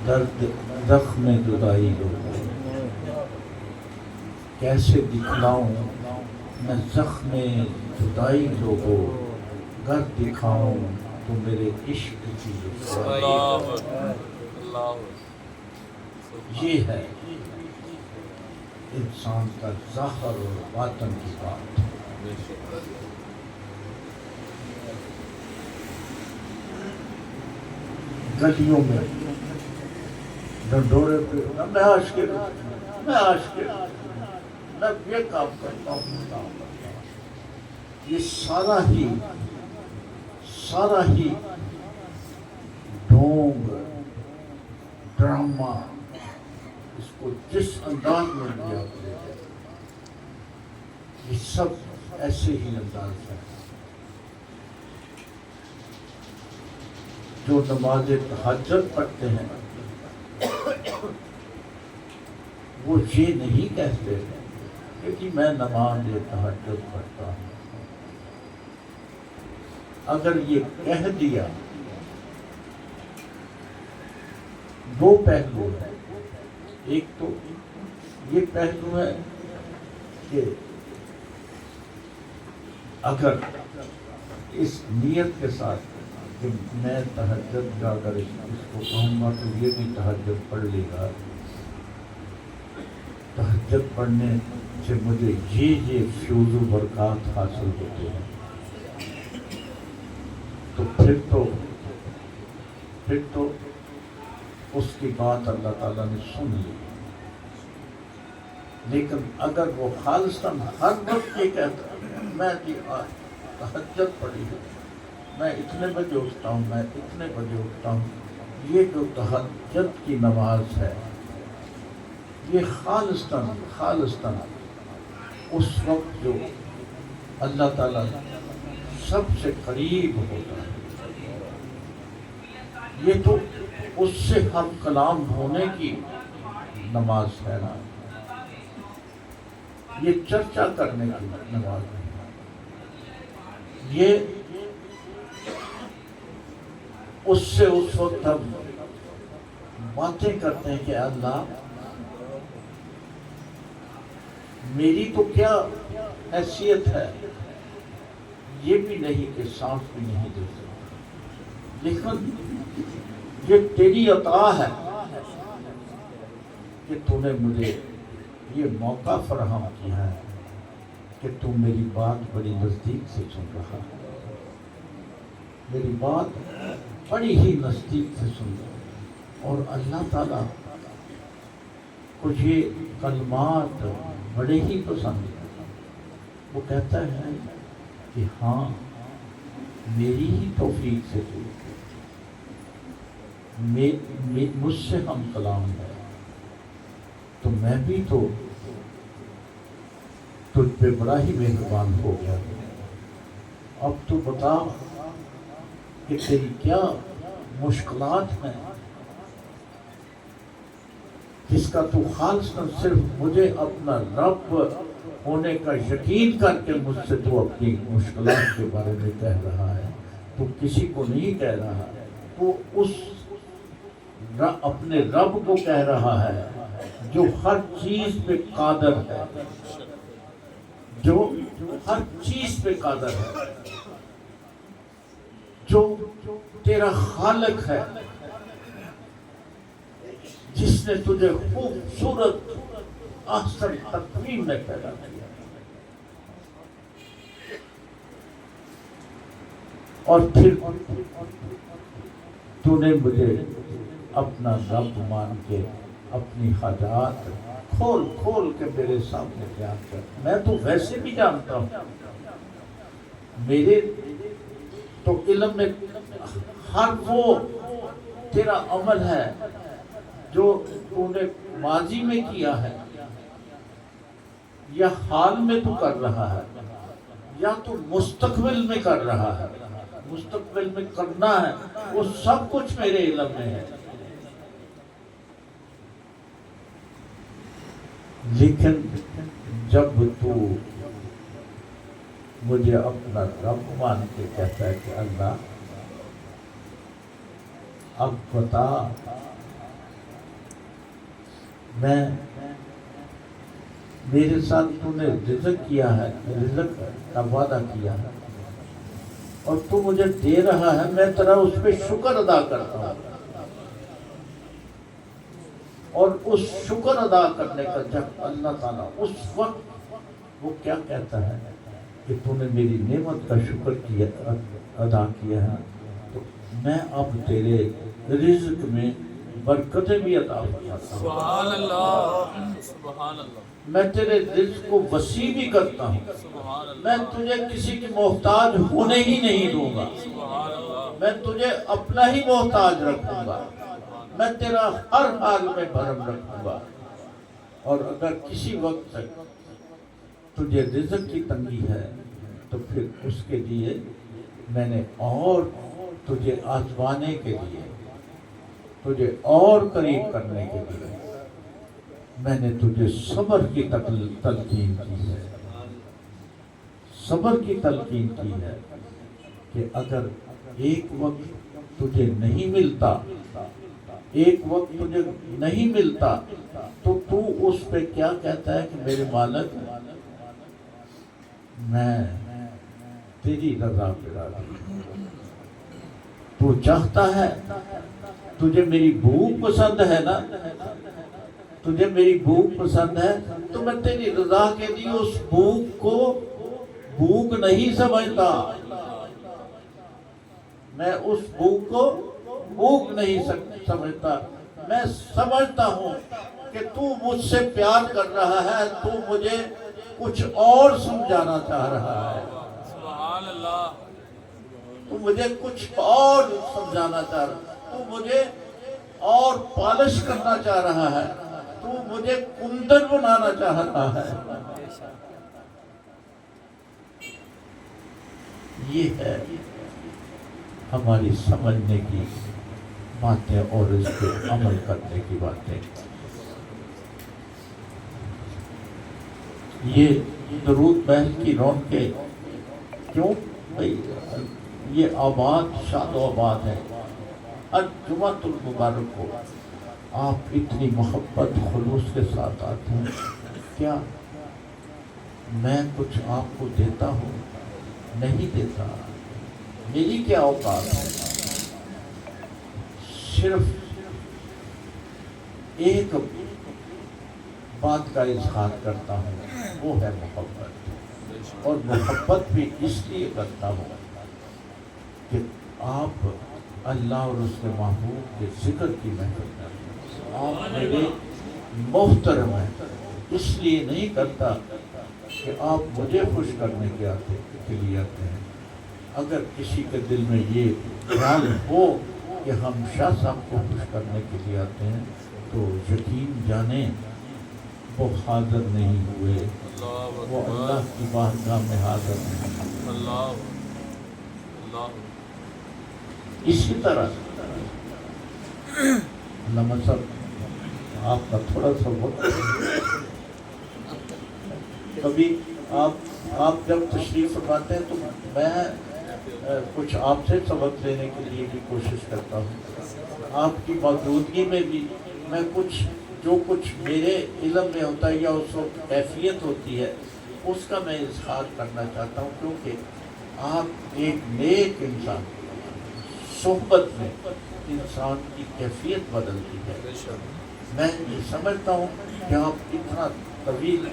درد زخم جدائی لوگو، کیسے دکھلاؤں میں زخم جدائی لوگو، گر دکھاؤں تو میرے عشق کی رسوائی۔ یہ ہے انسان کا ظاہر اور باطن کی بات۔ گلیوں میں ڈنڈورے پہ میں عاشق میں عاشق میں یہ کام کرتا ہوں کام کرتا ہوں، یہ سارا ہی ڈھونگ ڈرامہ، اس کو جس انداز میں دیا گیا ہے یہ سب ایسے ہی انداز ہے۔ جو نماز تہجد پڑھتے ہیں وہ یہ نہیں کہتے کہ جی میں نماز تہجد پڑھتا ہوں۔ اگر یہ کہہ دیا، دو پہلو ہیں۔ ایک تو یہ پہلو ہے کہ اگر اس نیت کے ساتھ کہ میں تہجد کا اگر اس کو کہوں گا تو یہ بھی تہجد پڑھ لے گا، تہجد پڑھنے سے مجھے یہ فیوز و برکات حاصل ہوتے ہیں، تو پھر تو اس کی بات اللہ تعالیٰ نے سن لی۔ لیکن اگر وہ خالصاً ہر وقت یہ کہتا ہے میں تہجد پڑھی ہے، میں اتنے بجے اٹھتا ہوں، میں اتنے بجے اٹھتا ہوں، یہ جو تہجد کی نماز ہے یہ خالصتاً اس وقت جو اللہ تعالیٰ سب سے قریب ہوتا ہے، یہ تو اس سے ہم کلام ہونے کی نماز ہے نا، یہ چرچا کرنے کی نماز ہے، یہ اس سے اس وقت ہم باتیں کرتے ہیں کہ اللہ میری تو کیا حیثیت ہے، یہ بھی نہیں کہ سانس بھی نہیں دے سکتا، لیکن یہ تیری عطا ہے کہ تو نے مجھے یہ موقع فراہم کیا ہے کہ تو میری بات بڑی نزدیک سے سن رہا ہے، میری بات بڑی ہی نزدیک سے سن رہا ہے۔ اور اللہ تعالیٰ کو یہ کلمات بڑے ہی پسند ہیں۔ وہ کہتا ہے کہ ہاں میری ہی توفیق سے تو مجھ سے ہم کلام ہے، تو میں بھی تو تجھ پہ بڑا ہی مہربان ہو گیا۔ اب تو بتا کہ تیری کیا مشکلات ہیں جس کا تو خالصاً صرف مجھے اپنا رب ہونے کا یقین کر کے مجھ سے تو اپنی مشکلات کے بارے میں کہہ رہا ہے، تو کسی کو نہیں کہہ رہا، تو اس اپنے رب کو کہہ رہا ہے جو ہر چیز پہ قادر ہے، جو ہر چیز پہ قادر ہے، جو تیرا خالق ہے، جس نے تجھے خوبصورت احسن تقویم میں پیدا کیا، اور پھر تو نے مجھے اپنا رب مان کے اپنی حاجات کھول کھول کے میرے سامنے بیان کر۔ میں تو ویسے بھی جانتا ہوں، میرے تو علم میں ہر وہ تیرا عمل ہے جو تو نے ماضی میں کیا ہے یا حال میں تو کر رہا ہے یا تو مستقبل میں کر رہا ہے، مستقبل میں کرنا ہے، وہ سب کچھ میرے علم میں ہے۔ لیکن جب تو مجھے اپنا رب مان کے کہتا ہے کہ اللہ اب بتا میں میرے ساتھ تو نے رزق کیا ہے، رزق کا وعدہ کیا ہے اور تو مجھے دے رہا ہے، میں تیرا اس پہ شکر ادا کرتا ہوں۔ اور اس شکر ادا کرنے کا جب اللہ تعالیٰ اس وقت وہ کیا کہتا ہے کہ تو نے میری نعمت کا شکر کیا ادا کیا ہے، تو میں اب تیرے رزق میں برکتیں بھی عطا فرماتا ہوں۔ سبحان اللہ، سبحان اللہ، میں تیرے رزق کو وسیع بھی کرتا ہوں۔ سبحان اللہ، میں تجھے کسی کی محتاج ہونے ہی نہیں دوں گا، سبحان اللہ، میں تجھے اپنا ہی محتاج رکھوں گا، میں تیرا ہر حال میں بھرم رکھوں گا۔ اور اگر کسی وقت تک تجھے رزق کی تنگی ہے تو پھر اس کے لیے میں نے اور تجھے آزمانے کے لیے، تجھے اور قریب کرنے کے لیے میں نے تجھے صبر کی تلقین کی ہے، صبر کی تلقین کی ہے کہ اگر ایک وقت تجھے نہیں ملتا، ایک وقت تجھے نہیں ملتا تو تو اس پہ کیا کہتا ہے کہ میرے مالک میں تیری رضا پہ راضی ہوں۔ تو چاہتا ہے، تجھے میری بھوک پسند ہے نا، تجھے میری بھوک پسند ہے تو میں تیری رضا کے لیے اس بھوک کو بھوک نہیں سمجھتا، میں اس بھوک کو بھوک نہیں سمجھتا، میں سمجھتا ہوں کہ تو مجھ سے پیار کر رہا ہے، تو مجھے کچھ اور سمجھانا چاہ رہا ہے، سبحان اللہ، تو مجھے کچھ اور سمجھانا چاہ رہا ہے، تو مجھے اور پالش کرنا چاہ رہا ہے، تو مجھے کندن بنانا چاہ رہا ہے۔ یہ ہے ہماری سمجھنے کی باتیں اور اس پہ عمل کرنے کی باتیں۔ یہ درود محل کی رونقیں کیوں بھئی یہ آباد شاد و آباد ہے، الجمعۃ المبارک کو آپ اتنی محبت خلوص کے ساتھ آتے ہیں، کیا میں کچھ آپ کو دیتا ہوں؟ نہیں دیتا، میری کیا اوقات ہے، صرف ایک بات کا اظہار کرتا ہوں، وہ ہے محبت، اور محبت بھی اس لیے کرتا ہوں کہ آپ اللہ اور اس کے محبوب کے ذکر کی محفل کرتے ہیں، آپ میرے محترم ہیں، اس لیے نہیں کرتا کہ آپ مجھے خوش کرنے کے لیے آتے ہیں۔ اگر کسی کے دل میں یہ خیال ہو کہ ہم شاہ صاحب کو خوش کرنے کے لیے آتے ہیں تو یقین جانیں وہ حاضر نہیں ہوئے، وہ اللہ کی بارگاہ میں حاضر نہیں۔ اللہ اللہ، اسی طرح علامہ صاحب آپ کا تھوڑا سا وقت، کبھی آپ جب تشریف فرماتے ہیں تو میں کچھ آپ سے سبق لینے کے لیے بھی کوشش کرتا ہوں، آپ کی موجودگی میں بھی میں جو کچھ میرے علم میں ہوتا ہے یا اس وقت کیفیت ہوتی ہے اس کا میں اظہار کرنا چاہتا ہوں، کیونکہ آپ ایک نیک انسان، صحبت میں انسان کی کیفیت بدلتی ہے۔ میں یہ سمجھتا ہوں کہ آپ اتنا طویل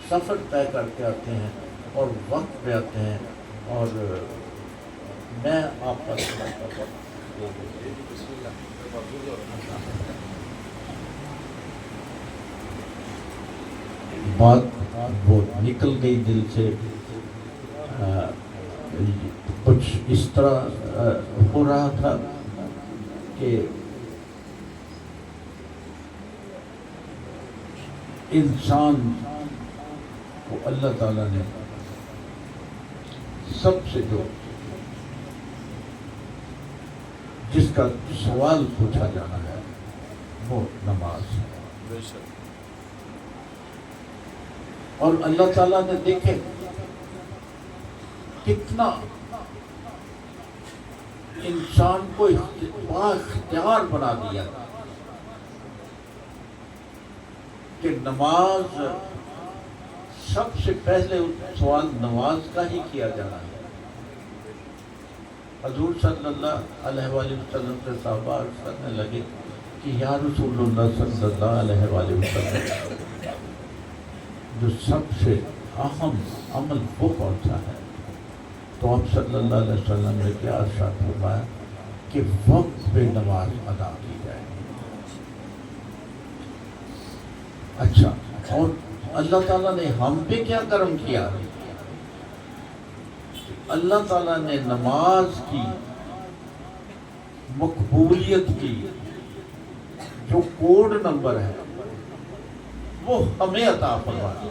سفر طے کر کے آتے ہیں اور وقت پہ آتے ہیں، اور میں آپ کا بات وہ نکل گئی دل سے، کچھ اس طرح ہو رہا تھا کہ انسان کو اللہ تعالیٰ نے سب سے جو جس کا سوال پوچھا جانا ہے وہ نماز ہے، اور اللہ تعالیٰ نے دیکھے کتنا انسان کو با اختیار بنا دیا، کہ نماز سب سے پہلے سوال نماز کا ہی کیا جانا ہے۔ حضور صلی اللہ علیہ وآلہ وسلم سے صحابہ عرض کرنے لگے کہ یا رسول اللہ صلی اللہ علیہ وآلہ وسلم، جو سب سے اہم عمل وہ کون سا ہے؟ تو آپ صلی اللہ علیہ وسلم نے کیا ارشاد فرمایا کہ وقت پہ نماز ادا کی جائے۔ اچھا، اور اللہ تعالیٰ نے ہم پہ کیا کرم کیا؟ اللہ تعالیٰ نے نماز کی مقبولیت کی جو کوڈ نمبر ہے وہ ہمیں عطا فرمایا،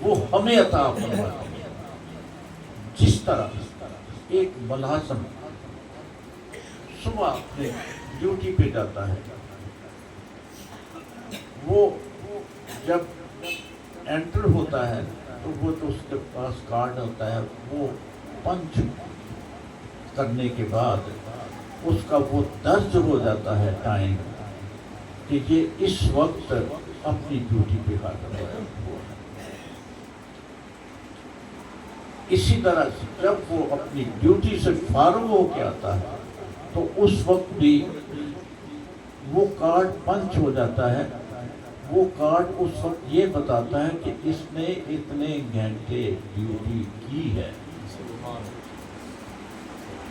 وہ ہمیں عطا فرمایا۔ جس طرح ایک ملازم صبح اپنے ڈیوٹی پہ جاتا ہے، وہ جب انٹر ہوتا ہے تو وہ تو اس کے پاس کارڈ ہوتا ہے، وہ پنچ کرنے کے بعد اس کا وہ درج ہو جاتا ہے ٹائم کہ یہ اس وقت اپنی ڈیوٹی پہ حاضر ہوا ہے۔ اسی طرح سے جب وہ اپنی ڈیوٹی سے فارغ ہو کے آتا ہے تو اس وقت بھی وہ کارڈ پنچ ہو جاتا ہے۔ وہ کارڈ اس وقت یہ بتاتا ہے کہ اس نے اتنے گھنٹے ڈیوٹی کی ہے،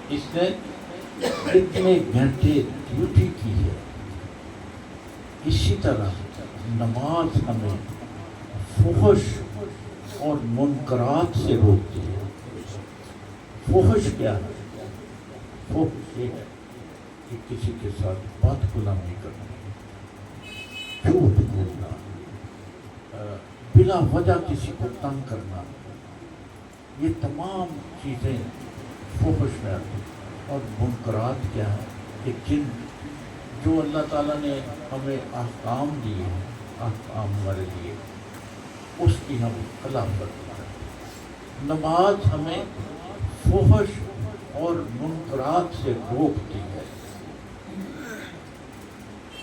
اس نے اتنے گھنٹے ڈیوٹی کی ہے۔ اسی طرح نماز ہمیں فحش اور منکرات سے روکتی ہے۔ فحش کیا ہے؟ فحش یہ ہے کہ کسی کے ساتھ بد کلامی کرنا، جھوٹ بولنا، بلا وجہ کسی کو تنگ کرنا، یہ تمام چیزیں فحش میں آتی ہیں۔ اور منکرات کیا ہے کہ جو اللہ تعالیٰ نے ہمیں احکام دیے ہیں، احکام ہمارے لیے، اس کی ہم خلافت کریں۔ نماز ہمیں فحش اور منکرات سے روکتی ہے۔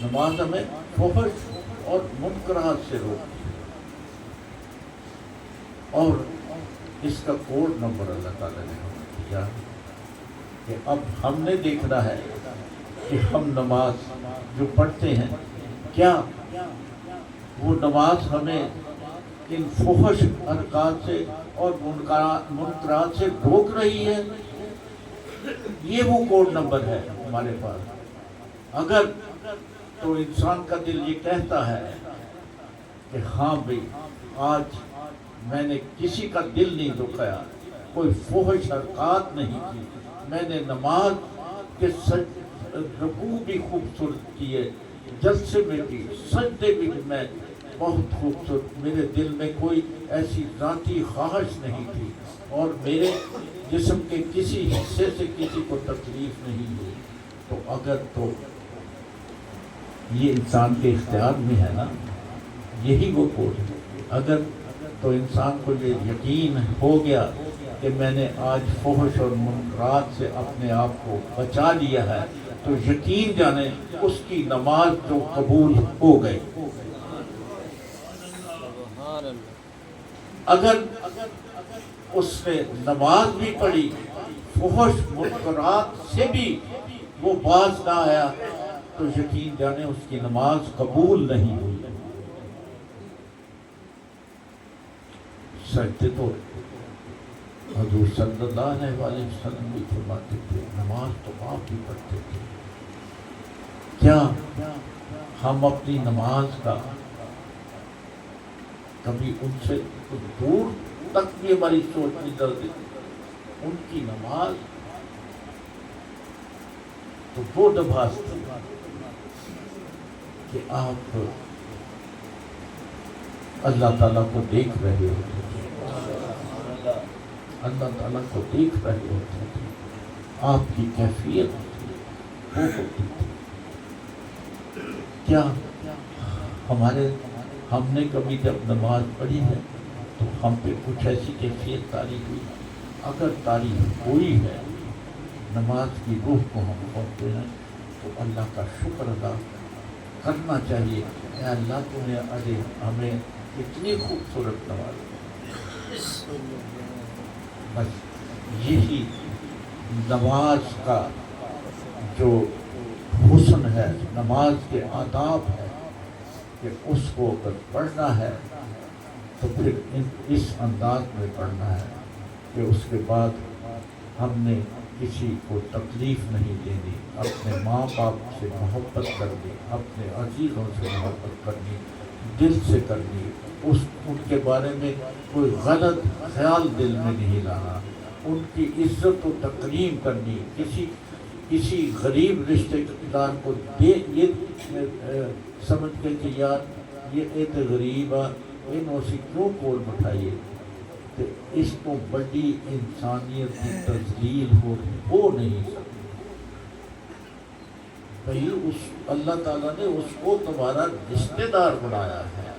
نماز ہمیں فحش اور منکرات سے روکتی ہے۔ اور اس کا کوڈ نمبر اللہ تعالیٰ نے ہمیں دیا کہ اب ہم نے دیکھنا ہے کہ ہم نماز جو پڑھتے ہیں کیا وہ نماز ہمیں ان فحش حرکات سے اور منکرات سے روک رہی ہے؟ یہ وہ کوڈ نمبر ہے ہمارے پاس۔ اگر تو انسان کا دل یہ کہتا ہے کہ ہاں بھئی آج میں نے کسی کا دل نہیں دکھایا، کوئی فحش حرکات نہیں کی، میں نے نماز کے رکوع بھی خوبصورت کیے، جلسے میں بھی، سجدے بھی میں بہت خوبصورت، میرے دل میں کوئی ایسی ذاتی خواہش نہیں تھی اور میرے جسم کے کسی حصے سے کسی کو تکلیف نہیں ہوئی، تو اگر تو یہ انسان کے اختیار میں ہے نا، یہی وہ کوڈ ہے۔ اگر تو انسان کو یہ یقین ہو گیا کہ میں نے آج فحش اور منکرات سے اپنے آپ کو بچا لیا ہے، تو یقین جانے اس کی نماز جو قبول ہو گئی۔ اگر اس نے نماز بھی پڑھی، فحش منکرات سے بھی وہ باز نہ آیا، تو یقین جانے اس کی نماز قبول نہیں ہوئی۔ سجدے تو حضور صلی اللہ علیہ وآلہ وسلم بھی فرماتے تھے، نماز تو آپ بھی پڑھتے تھے۔ کیا ہم اپنی نماز کا کبھی ان سے دور تک بھی ہماری سوچ نہیں ڈالتے؟ ان کی نماز تو وہ نماز تھی کہ آپ اللہ تعالیٰ کو دیکھ رہے ہوتے تھے، اللہ تعالیٰ کو دیکھ رہے ہوتے تھے، آپ کی کیفیت وہ ہوتی تھی۔ کیا ہم نے کبھی جب نماز پڑھی ہے تو ہم پہ کچھ ایسی کیفیت طاری ہوئی؟ اگر طاری ہوئی ہے، نماز کی روح کو ہم پڑھتے ہیں تو اللہ کا شکر ادا کرنا چاہیے اے اللہ تو نے ارے ہمیں اتنی خوبصورت نوازی، بس یہی نماز کا جو حسن ہے، نماز کے آداب ہے کہ اس کو اگر پڑھنا ہے تو پھر اس انداز میں پڑھنا ہے کہ اس کے بعد ہم نے کسی کو تکلیف نہیں دینی، اپنے ماں باپ سے محبت کرنی، اپنے عزیزوں سے محبت کرنی، دل سے کرنی، ان کے بارے میں کوئی غلط خیال دل میں نہیں لانا، ان کی عزت و تکریم کرنی، کسی غریب رشتے دار کو یہ سمجھ کے کہ یار یہ ایک غریب انہوں سے کیوں کول بٹھائیے، کہ اس کو بڑی انسانیت کی تذلیل ہو نہیں سکتی۔ بھئی اللہ تعالیٰ نے اس کو تمہارا رشتہ دار بنایا ہے،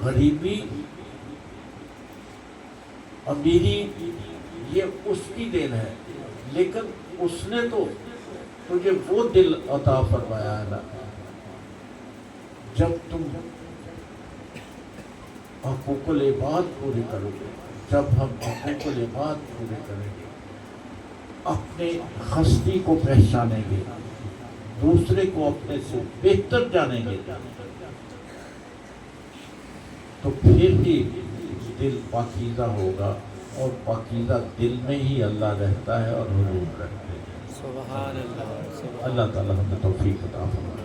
غریبی امیری یہ اس کی دین ہے، لیکن اس نے تو تجھے وہ دل عطا فرمایا ہے نا، جب تم حقوق العباد پورے کرو گے، جب ہم حقوق العباد پورے کریں گے، اپنے ہستی کو پہچانیں گے، دوسرے کو اپنے سے بہتر جانیں گے، تو پھر ہی دل پاکیزہ ہوگا، اور پاکیزہ دل میں ہی اللہ رہتا ہے اور حضور رہتے ہیں۔ سبحان اللہ، اللہ تعالیٰ ہمیں توفیق عطا فرمائے۔